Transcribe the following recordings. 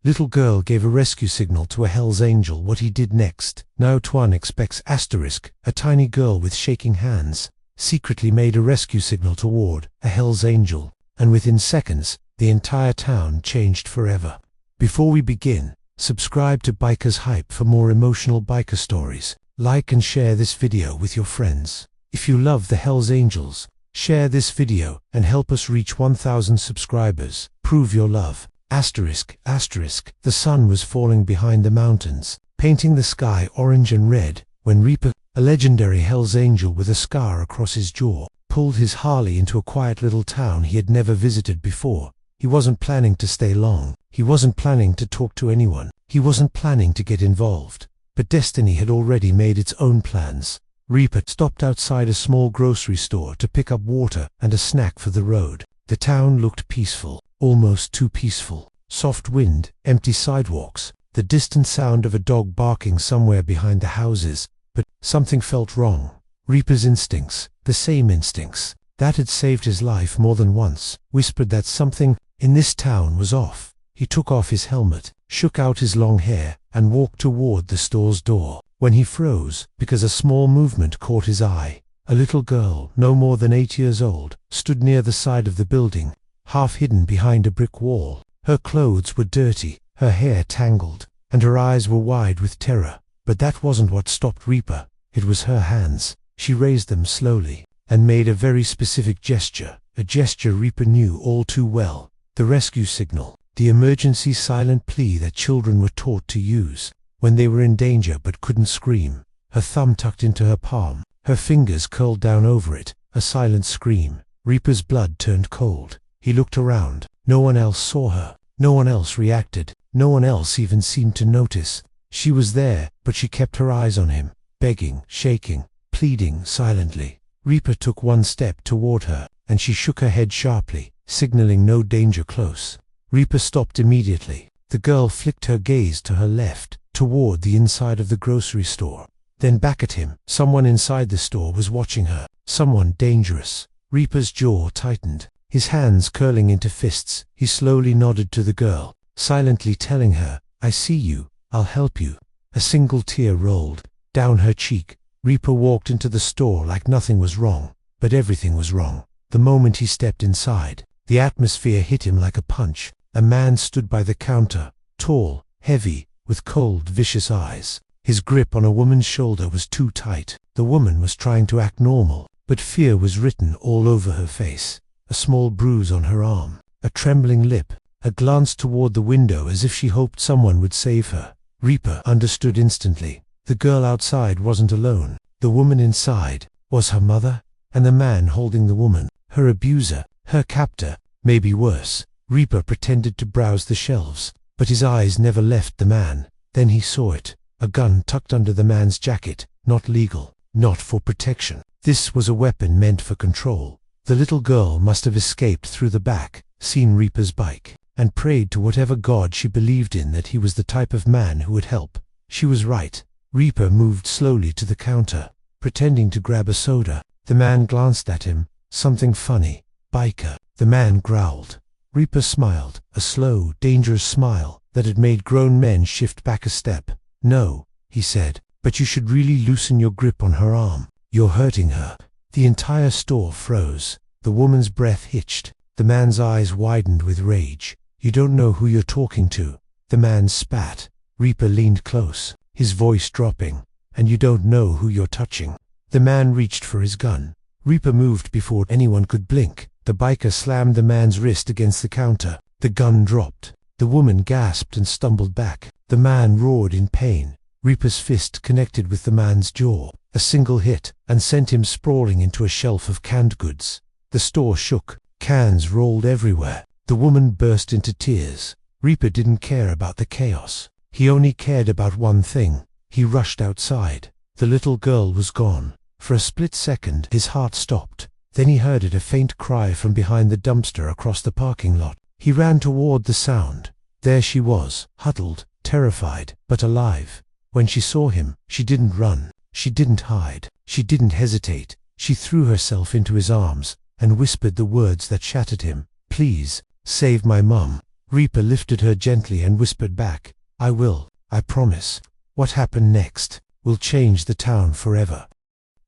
Little girl gave a rescue signal to a Hell's Angel. What he did next. Now Tuan expects asterisk. A tiny girl with shaking hands secretly made a rescue signal toward a Hell's Angel, and within seconds, the entire town changed forever. Before we begin, subscribe to Bikers Hype for more emotional biker stories. Like and share this video with your friends. If you love the Hells Angels, share this video and help us reach 1,000 subscribers. Prove your love. Asterisk, asterisk. The sun was falling behind the mountains, painting the sky orange and red, when Reaper, a legendary Hells Angel with a scar across his jaw, pulled his Harley into a quiet little town he had never visited before. He wasn't planning to stay long. He wasn't planning to talk to anyone. He wasn't planning to get involved. But destiny had already made its own plans. Reaper stopped outside a small grocery store to pick up water and a snack for the road. The town looked peaceful, almost too peaceful. Soft wind, empty sidewalks, the distant sound of a dog barking somewhere behind the houses. But something felt wrong. Reaper's instincts, the same instincts that had saved his life more than once, whispered that something in this town was off. He took off his helmet, shook out his long hair, and walked toward the store's door. When he froze, because a small movement caught his eye. A little girl, no more than 8 years old, stood near the side of the building, half hidden behind a brick wall. Her clothes were dirty, her hair tangled, and her eyes were wide with terror. But that wasn't what stopped Reaper. It was her hands. She raised them slowly, and made a very specific gesture, a gesture Reaper knew all too well. The rescue signal, the emergency silent plea that children were taught to use when they were in danger but couldn't scream. Her thumb tucked into her palm, her fingers curled down over it, a silent scream. Reaper's blood turned cold. He looked around. No one else saw her. No one else reacted. No one else even seemed to notice. She was there, but she kept her eyes on him, begging, shaking, pleading silently. Reaper took one step toward her, and she shook her head sharply, signaling no danger close. Reaper stopped immediately. The girl flicked her gaze to her left, toward the inside of the grocery store. Then back at him. Someone inside the store was watching her. Someone dangerous. Reaper's jaw tightened, his hands curling into fists. He slowly nodded to the girl, silently telling her, "I see you. I'll help you." A single tear rolled down her cheek. Reaper walked into the store like nothing was wrong, but everything was wrong. The moment he stepped inside, the atmosphere hit him like a punch. A man stood by the counter, tall, heavy, with cold, vicious eyes. His grip on a woman's shoulder was too tight. The woman was trying to act normal, but fear was written all over her face. A small bruise on her arm, a trembling lip, a glance toward the window as if she hoped someone would save her. Reaper understood instantly. The girl outside wasn't alone. The woman inside was her mother, and the man holding the woman, her abuser, her captor, maybe worse. Reaper pretended to browse the shelves, but his eyes never left the man. Then he saw it, a gun tucked under the man's jacket, not legal, not for protection. This was a weapon meant for control. The little girl must have escaped through the back, seen Reaper's bike, and prayed to whatever god she believed in that he was the type of man who would help. She was right. Reaper moved slowly to the counter, pretending to grab a soda. The man glanced at him. Something funny. "Biker." The man growled. Reaper smiled, a slow, dangerous smile that had made grown men shift back a step. "No," he said, "but you should really loosen your grip on her arm. You're hurting her." The entire store froze. The woman's breath hitched. The man's eyes widened with rage. "You don't know who you're talking to." The man spat. Reaper leaned close, his voice dropping. "And you don't know who you're touching." The man reached for his gun. Reaper moved before anyone could blink. The biker slammed the man's wrist against the counter. The gun dropped. The woman gasped and stumbled back. The man roared in pain. Reaper's fist connected with the man's jaw. A single hit, and sent him sprawling into a shelf of canned goods. The store shook. Cans rolled everywhere. The woman burst into tears. Reaper didn't care about the chaos. He only cared about one thing. He rushed outside. The little girl was gone. For a split second, his heart stopped. Then he heard it, a faint cry from behind the dumpster across the parking lot. He ran toward the sound. There she was, huddled, terrified, but alive. When she saw him, she didn't run. She didn't hide. She didn't hesitate. She threw herself into his arms and whispered the words that shattered him. "Please, save my mum." Reaper lifted her gently and whispered back, I will, I promise. What happened next will change the town forever.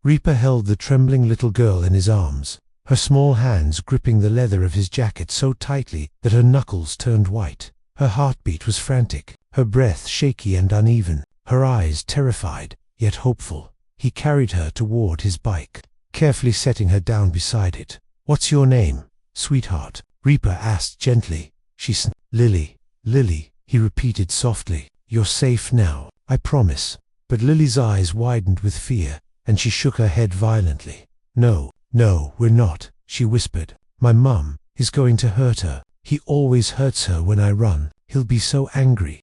Reaper held the trembling little girl in his arms, her small hands gripping the leather of his jacket so tightly that her knuckles turned white. Her heartbeat was frantic, her breath shaky and uneven, her eyes terrified, yet hopeful. He carried her toward his bike, carefully setting her down beside it. What's your name, sweetheart? Reaper asked gently. Lily. Lily, he repeated softly. You're safe now, I promise. But Lily's eyes widened with fear, and she shook her head violently. No, we're not, she whispered. My mum is going to hurt her. He always hurts her when I run. He'll be so angry.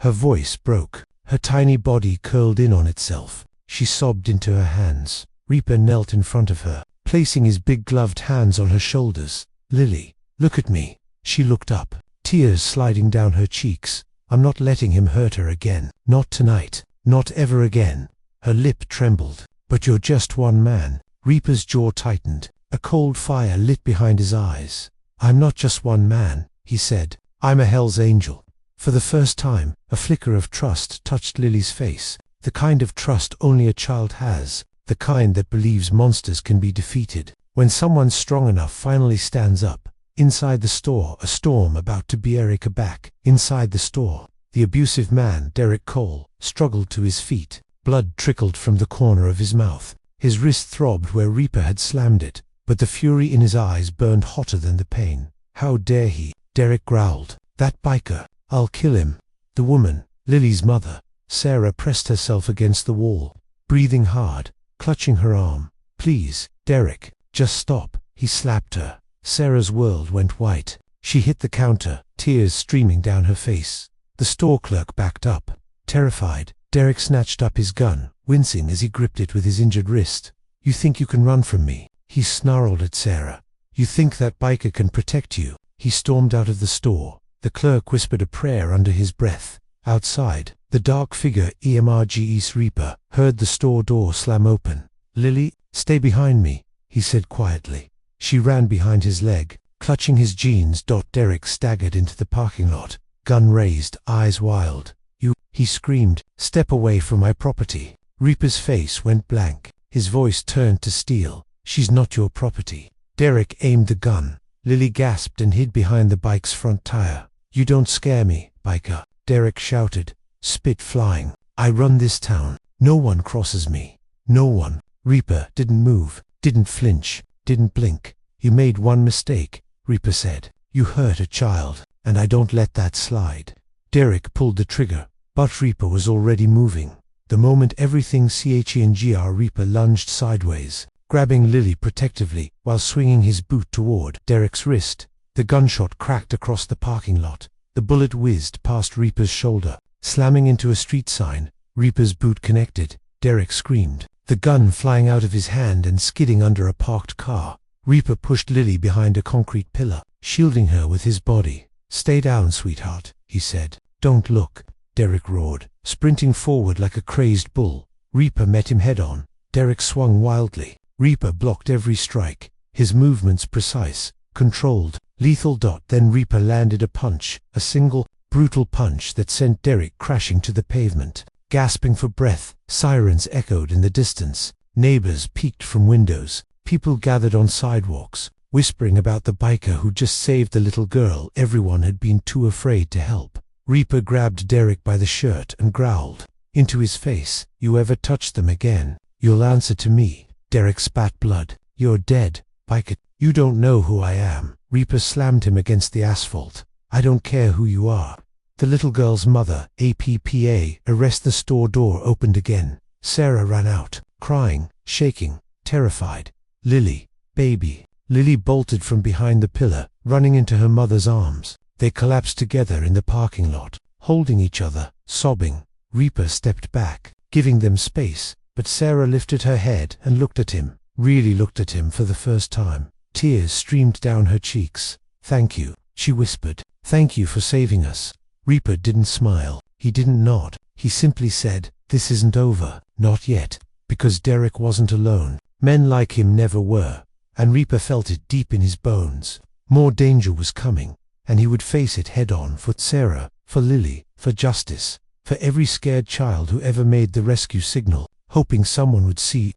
Her voice broke. Her tiny body curled in on itself. She sobbed into her hands. Reaper knelt in front of her, placing his big gloved hands on her shoulders. Lily, look at me. She looked up, tears sliding down her cheeks. I'm not letting him hurt her again. Not tonight. Not ever again. Her lip trembled. But you're just one man. Reaper's jaw tightened. A cold fire lit behind his eyes. I'm not just one man, he said. I'm a Hell's Angel. For the first time, a flicker of trust touched Lily's face. The kind of trust only a child has. The kind that believes monsters can be defeated. When someone strong enough finally stands up. Inside the store, a storm about to bear Erica back. Inside the store, the abusive man, Derek Cole, struggled to his feet. Blood trickled from the corner of his mouth. His wrist throbbed where Reaper had slammed it, but the fury in his eyes burned hotter than the pain. How dare he? Derek growled. That biker. I'll kill him. The woman, Lily's mother, Sarah, pressed herself against the wall, breathing hard, clutching her arm. Please, Derek, just stop. He slapped her. Sarah's world went white. She hit the counter, tears streaming down her face. The store clerk backed up, terrified. Derek snatched up his gun, wincing as he gripped it with his injured wrist. You think you can run from me? He snarled at Sarah. You think that biker can protect you? He stormed out of the store. The clerk whispered a prayer under his breath. Outside, the dark figure Emerges Reaper heard the store door slam open. Lily, stay behind me, he said quietly. She ran behind his leg, clutching his jeans. Derek staggered into the parking lot, gun raised, eyes wild. You, he screamed, step away from my property. Reaper's face went blank. His voice turned to steel. She's not your property. Derek aimed the gun. Lily gasped and hid behind the bike's front tire. You don't scare me, biker, Derek shouted, spit flying. I run this town. No one crosses me. No one. Reaper didn't move, didn't flinch, didn't blink. You made one mistake, Reaper said. You hurt a child, and I don't let that slide. Derek pulled the trigger, but Reaper was already moving. The moment everything changed, Reaper lunged sideways, grabbing Lily protectively while swinging his boot toward Derek's wrist. The gunshot cracked across the parking lot. The bullet whizzed past Reaper's shoulder, slamming into a street sign. Reaper's boot connected. Derek screamed, the gun flying out of his hand and skidding under a parked car. Reaper pushed Lily behind a concrete pillar, shielding her with his body. Stay down, sweetheart, he said. Don't look, Derek roared, sprinting forward like a crazed bull. Reaper met him head-on. Derek swung wildly. Reaper blocked every strike, his movements precise, controlled, lethal. Then Reaper landed a punch, a single, brutal punch that sent Derek crashing to the pavement. Gasping for breath, sirens echoed in the distance. Neighbors peeked from windows. People gathered on sidewalks, whispering about the biker who just saved the little girl. Everyone had been too afraid to help. Reaper grabbed Derek by the shirt and growled into his face, you ever touch them again, you'll answer to me. Derek spat blood. You're dead, biker. You don't know who I am. Reaper slammed him against the asphalt. I don't care who you are. The little girl's mother, APPA, arrest. The store door opened again. Sarah ran out, crying, shaking, terrified. Lily, baby. Lily bolted from behind the pillar, running into her mother's arms. They collapsed together in the parking lot, holding each other, sobbing. Reaper stepped back, giving them space, but Sarah lifted her head and looked at him, really looked at him for the first time. Tears streamed down her cheeks. Thank you, she whispered. Thank you for saving us. Reaper didn't smile. He didn't nod. He simply said, this isn't over. Not yet. Because Derek wasn't alone. Men like him never were. And Reaper felt it deep in his bones. More danger was coming. and he would face it head-on for Sarah, for Lily, for justice, for every scared child who ever made the rescue signal, hoping someone would see.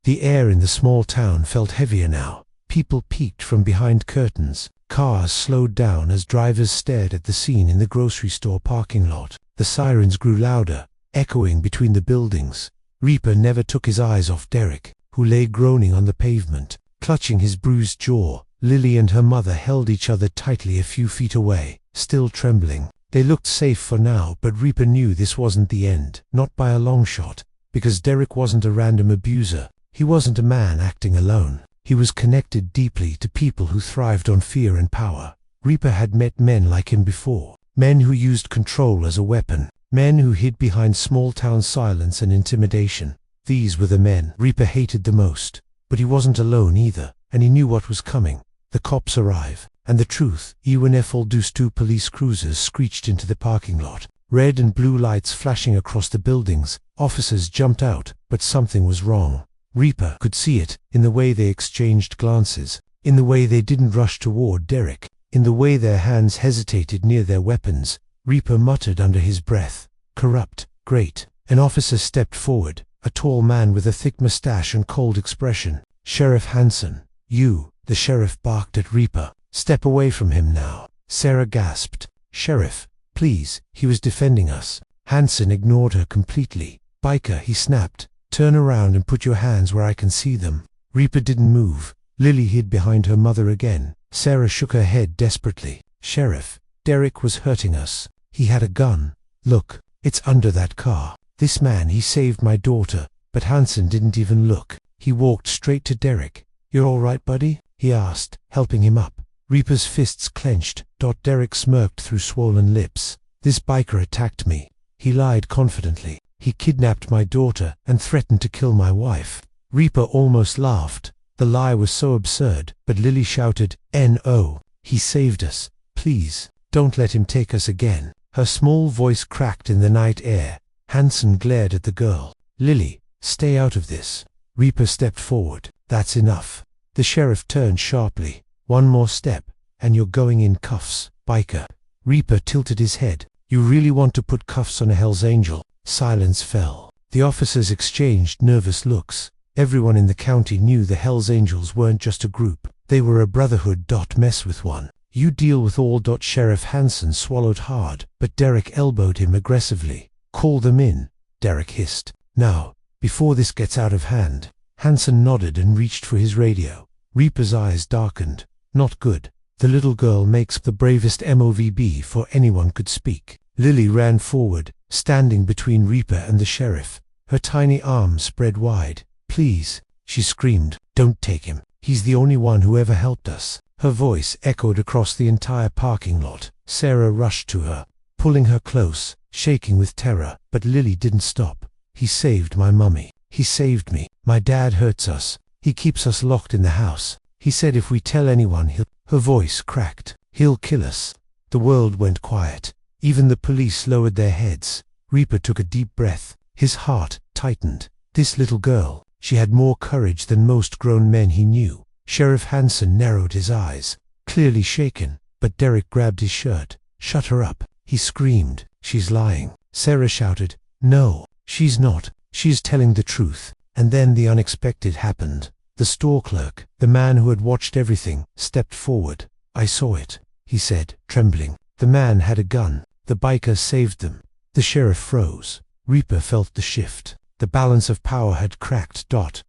The air in the small town felt heavier now. People peeked from behind curtains. Cars slowed down as drivers stared at the scene in the grocery store parking lot. The sirens grew louder, echoing between the buildings. Reaper never took his eyes off Derek, who lay groaning on the pavement, clutching his bruised jaw. Lily and her mother held each other tightly a few feet away, still trembling. They looked safe for now, but Reaper knew this wasn't the end, not by a long shot, because Derek wasn't a random abuser. He wasn't a man acting alone. He was connected deeply to people who thrived on fear and power. Reaper had met men like him before, men who used control as a weapon, men who hid behind small-town silence and intimidation. These were the men Reaper hated the most. But he wasn't alone either, and he knew what was coming. The cops arrive, and the truth. EUNFL 2 police cruisers screeched into the parking lot, red and blue lights flashing across the buildings. Officers jumped out, but something was wrong. Reaper could see it, in the way they exchanged glances, in the way they didn't rush toward Derek, in the way their hands hesitated near their weapons. Reaper muttered under his breath, "Corrupt, great." An officer stepped forward, a tall man with a thick mustache and cold expression. "Sheriff Hansen." "You," the sheriff barked at Reaper. "Step away from him now." Sarah gasped. "Sheriff, please, he was defending us." Hansen ignored her completely. "Biker," he snapped. "Turn around and put your hands where I can see them." Reaper didn't move. Lily hid behind her mother again. Sarah shook her head desperately. "Sheriff, Derek was hurting us. He had a gun. Look, it's under that car. This man, he saved my daughter." But Hansen didn't even look. He walked straight to Derek. "You're all right, buddy?" he asked, helping him up. Reaper's fists clenched. Derek smirked through swollen lips. "This biker attacked me." He lied confidently. "He kidnapped my daughter and threatened to kill my wife." Reaper almost laughed. The lie was so absurd, but Lily shouted, "No, he saved us. Please, don't let him take us again." Her small voice cracked in the night air. Hansen glared at the girl. "Lily, stay out of this." Reaper stepped forward. "That's enough." The sheriff turned sharply. "One more step, and you're going in cuffs, biker." Reaper tilted his head. "You really want to put cuffs on a Hell's Angel?" Silence fell. The officers exchanged nervous looks. Everyone in the county knew the Hells Angels weren't just a group. They were a brotherhood. Mess with one. "You deal with all." Sheriff Hansen swallowed hard, but Derek elbowed him aggressively. "Call them in," Derek hissed. "Now, before this gets out of hand." Hansen nodded and reached for his radio. Reaper's eyes darkened. "Not good. The little girl makes the bravest MOV before anyone could speak." Lily ran forward, standing between Reaper and the sheriff, her tiny arms spread wide. "Please," she screamed, "don't take him. He's the only one who ever helped us." Her voice echoed across the entire parking lot. Sarah rushed to her, pulling her close, shaking with terror. But Lily didn't stop. "He saved my mummy. He saved me. My dad hurts us. He keeps us locked in the house. He said if we tell anyone he'll..." Her voice cracked. "He'll kill us." The world went quiet. Even the police lowered their heads. Reaper took a deep breath. His heart tightened. This little girl, she had more courage than most grown men he knew. Sheriff Hansen narrowed his eyes, clearly shaken, but Derek grabbed his shirt. "Shut her up," he screamed. "She's lying." Sarah shouted, "No, she's not. She's telling the truth." And then the unexpected happened. The store clerk, the man who had watched everything, stepped forward. "I saw it," he said, trembling. "The man had a gun. The biker saved them." The sheriff froze. Reaper felt the shift. The balance of power had cracked.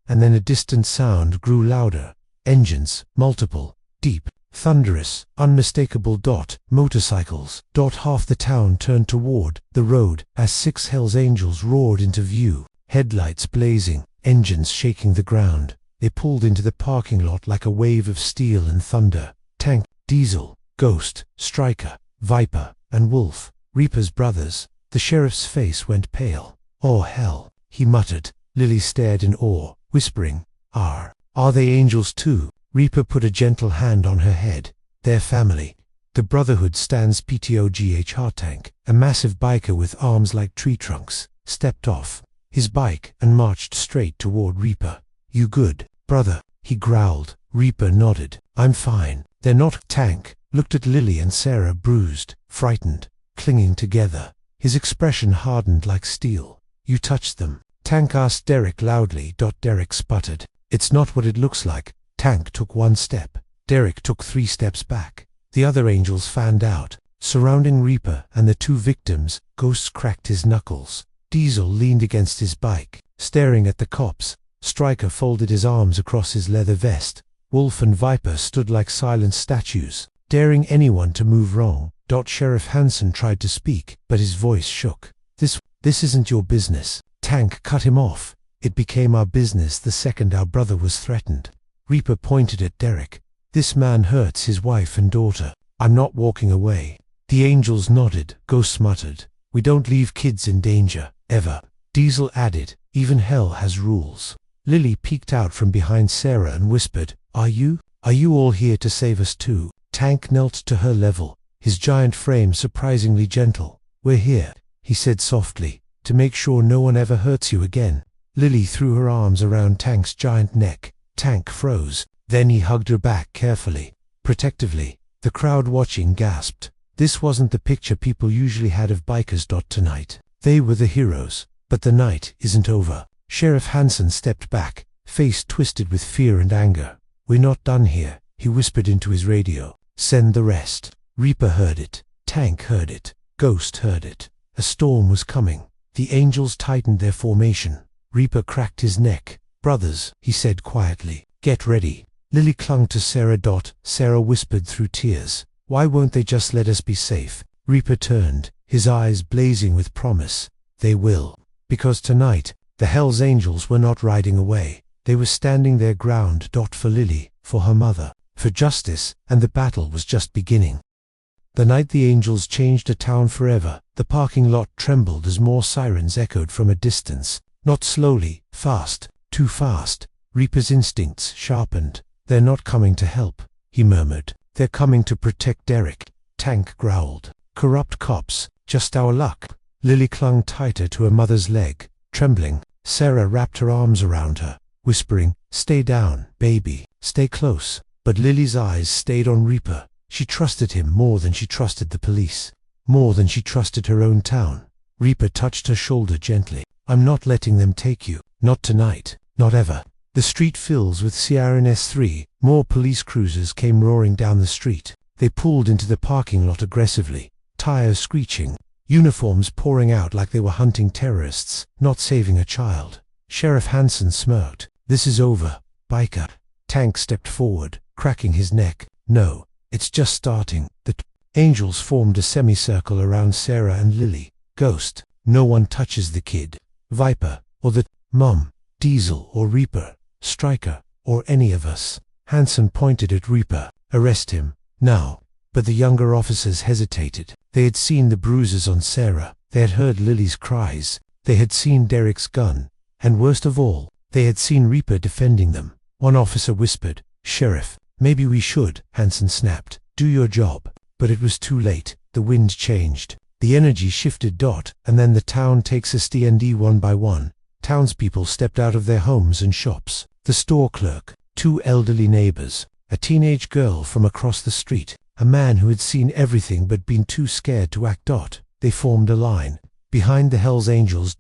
And then a distant sound grew louder. Engines, multiple, deep, thunderous, unmistakable. Motorcycles. Half the town turned toward the road as 6 Hells Angels roared into view, headlights blazing, engines shaking the ground. They pulled into the parking lot like a wave of steel and thunder. Tank, Diesel, Ghost, Striker, Viper, and Wolf, Reaper's brothers. The sheriff's face went pale. "Oh hell," he muttered. Lily stared in awe, whispering, Are they angels too?" Reaper put a gentle hand on her head. "Their family. The Brotherhood stands PTOGH Tank." A massive biker with arms like tree trunks stepped off his bike and marched straight toward Reaper. "You good, brother?" he growled. Reaper nodded. "I'm fine." "They're not." Tank, looked at Lily and Sarah, bruised, frightened, clinging together. His expression hardened like steel. "You touched them?" Tank asked Derek loudly. Derek sputtered. "It's not what it looks like." Tank took one step. Derek took 3 steps back. The other angels fanned out, surrounding Reaper and the 2 victims. Ghost cracked his knuckles. Diesel leaned against his bike, staring at the cops. Stryker folded his arms across his leather vest. Wolf and Viper stood like silent statues, daring anyone to move wrong. Sheriff Hansen tried to speak, but his voice shook. This isn't your business." Tank cut him off. "It became our business the second our brother was threatened." Reaper pointed at Derek. "This man hurts his wife and daughter. I'm not walking away." The angels nodded. Ghost muttered, "We don't leave kids in danger, ever." Diesel added, "Even hell has rules." Lily peeked out from behind Sarah and whispered, Are you all here to save us too?" Tank knelt to her level, his giant frame surprisingly gentle. "We're here," he said softly, "to make sure no one ever hurts you again." Lily threw her arms around Tank's giant neck. Tank froze. Then he hugged her back carefully, protectively. The crowd watching gasped. This wasn't the picture people usually had of bikers. Tonight, they were the heroes. But the night isn't over. Sheriff Hansen stepped back, face twisted with fear and anger. "We're not done here," he whispered into his radio. "Send the rest." Reaper heard it. Tank heard it. Ghost heard it. A storm was coming. The angels tightened their formation. Reaper cracked his neck. "Brothers," he said quietly, "get ready." Lily clung to Sarah. Sarah whispered through tears, "Why won't they just let us be safe?" Reaper turned, his eyes blazing with promise. "They will. Because tonight, the Hell's Angels were not riding away. They were standing their ground. For Lily, for her mother, for justice, and the battle was just beginning." The night the angels changed a town forever, the parking lot trembled as more sirens echoed from a distance. Not slowly, fast, too fast. Reaper's instincts sharpened. "They're not coming to help," he murmured. "They're coming to protect Derek." Tank growled. "Corrupt cops, just our luck." Lily clung tighter to her mother's leg, trembling. Sarah wrapped her arms around her, whispering, "Stay down, baby, stay close." But Lily's eyes stayed on Reaper. She trusted him more than she trusted the police, more than she trusted her own town. Reaper touched her shoulder gently. "I'm not letting them take you. Not tonight. Not ever." The street fills with CRNS-3. More police cruisers came roaring down the street. They pulled into the parking lot aggressively, tires screeching, uniforms pouring out like they were hunting terrorists, not saving a child. Sheriff Hansen smirked. "This is over, biker." Tank stepped forward, cracking his neck. "No, it's just starting." The angels formed a semicircle around Sarah and Lily. "Ghost, no one touches the kid. Viper, or the Mom, Diesel or Reaper, Stryker, or any of us." Hansen pointed at Reaper. "Arrest him, now." But the younger officers hesitated. They had seen the bruises on Sarah. They had heard Lily's cries. They had seen Derek's gun. And worst of all, they had seen Reaper defending them. One officer whispered, "Sheriff, maybe we should." Hansen snapped, "Do your job." But it was too late. The wind changed. The energy shifted. And then the town takes a stand one by one. Townspeople stepped out of their homes and shops. The store clerk, 2 elderly neighbors, a teenage girl from across the street, a man who had seen everything but been too scared to act. They formed a line, behind the Hell's Angels.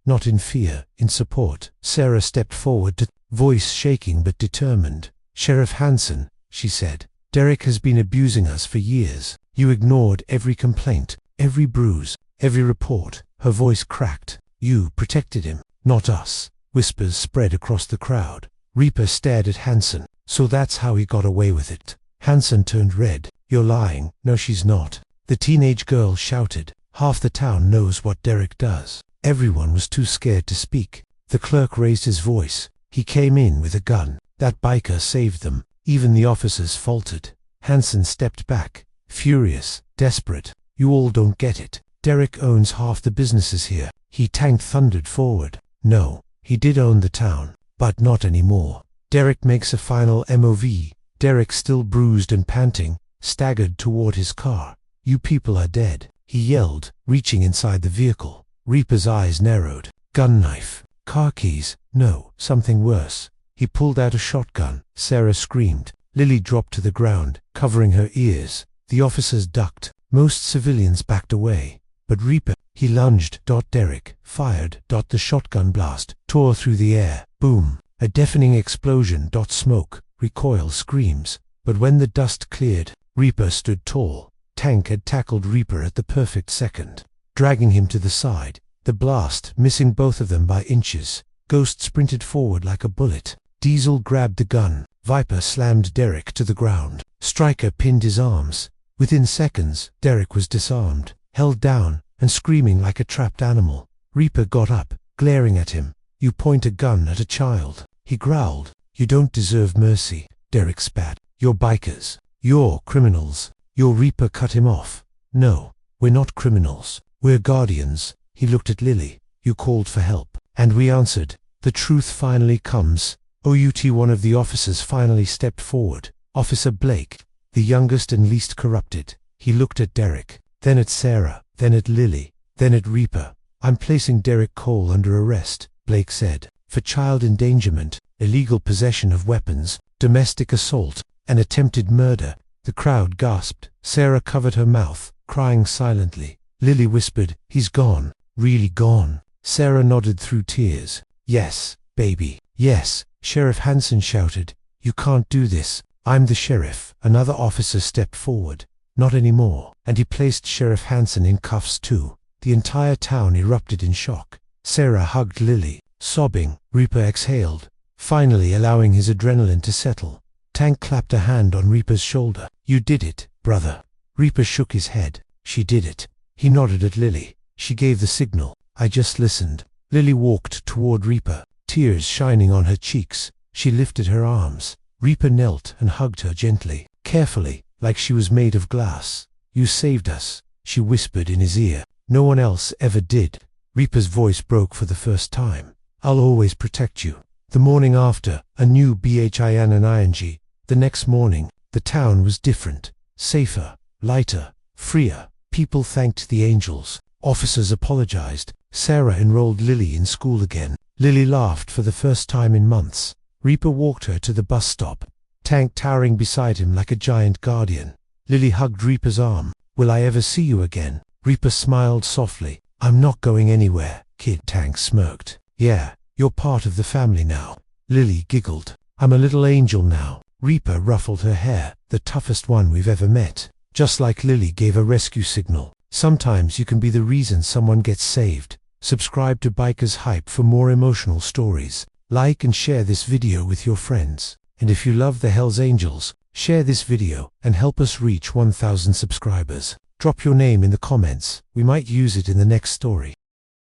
Not in fear, in support. Sarah stepped forward, voice shaking but determined. "Sheriff Hansen," she said, "Derek has been abusing us for years. You ignored every complaint, every bruise, every report." Her voice cracked. "You protected him, not us." Whispers spread across the crowd. Reaper stared at Hansen. "So that's how he got away with it." Hansen turned red. "You're lying." "No, she's not." The teenage girl shouted. "Half the town knows what Derek does." Everyone was too scared to speak. The clerk raised his voice. "He came in with a gun. That biker saved them." Even the officers faltered. Hansen stepped back, furious, desperate. "You all don't get it. Derek owns half the businesses here." Tank thundered forward. "No, he did own the town, but not anymore." Derek makes a final MOV. Derek, still bruised and panting, staggered toward his car. "You people are dead," he yelled, reaching inside the vehicle. Reaper's eyes narrowed. "Gun knife. Car keys. No, something worse." He pulled out a shotgun. Sarah screamed. Lily dropped to the ground, covering her ears. The officers ducked. Most civilians backed away. But Reaper, he lunged. Derek fired. The shotgun blast tore through the air. Boom. A deafening explosion. Smoke, recoil, screams. But when the dust cleared, Reaper stood tall. Tank had tackled Reaper at the perfect second, dragging him to the side. The blast missing both of them by inches. Ghost sprinted forward like a bullet. Diesel grabbed the gun. Viper slammed Derek to the ground. Stryker pinned his arms. Within seconds, Derek was disarmed, held down, and screaming like a trapped animal. Reaper got up, glaring at him. "You point a gun at a child," he growled. "You don't deserve mercy." Derek spat. "You're bikers. You're criminals." Your Reaper cut him off. "No, we're not criminals. We're guardians." He looked at Lily. "You called for help, and we answered. The truth finally comes." One of the officers finally stepped forward. Officer Blake, the youngest and least corrupted. He looked at Derek, then at Sarah, then at Lily, then at Reaper. "I'm placing Derek Cole under arrest," Blake said, "for child endangerment, illegal possession of weapons, domestic assault, and attempted murder." The crowd gasped. Sarah covered her mouth, crying silently. Lily whispered, "He's gone, really gone." Sarah nodded through tears. "Yes, baby, yes." Sheriff Hansen shouted, "You can't do this. I'm the sheriff." Another officer stepped forward. "Not anymore." And he placed Sheriff Hansen in cuffs too. The entire town erupted in shock. Sarah hugged Lily, sobbing. Reaper exhaled, finally allowing his adrenaline to settle. Tank clapped a hand on Reaper's shoulder. "You did it, brother." Reaper shook his head. "She did it." He nodded at Lily. "She gave the signal. I just listened." Lily walked toward Reaper, tears shining on her cheeks. She lifted her arms. Reaper knelt and hugged her gently, carefully, like she was made of glass. "You saved us," she whispered in his ear. "No one else ever did." Reaper's voice broke for the first time. "I'll always protect you." The morning after, a new BHIN. The next morning, the town was different. Safer, lighter, freer. People thanked the angels. Officers apologized. Sarah enrolled Lily in school again. Lily laughed for the first time in months. Reaper walked her to the bus stop, Tank towering beside him like a giant guardian. Lily hugged Reaper's arm. "Will I ever see you again?" Reaper smiled softly. "I'm not going anywhere, kid." Tank smirked. "Yeah, you're part of the family now." Lily giggled. "I'm a little angel now." Reaper ruffled her hair. "The toughest one we've ever met." Just like Lily gave a rescue signal. Sometimes you can be the reason someone gets saved. Subscribe to Bikers Hype for more emotional stories. Like and share this video with your friends. And if you love the Hells Angels, share this video and help us reach 1,000 subscribers. Drop your name in the comments. We might use it in the next story.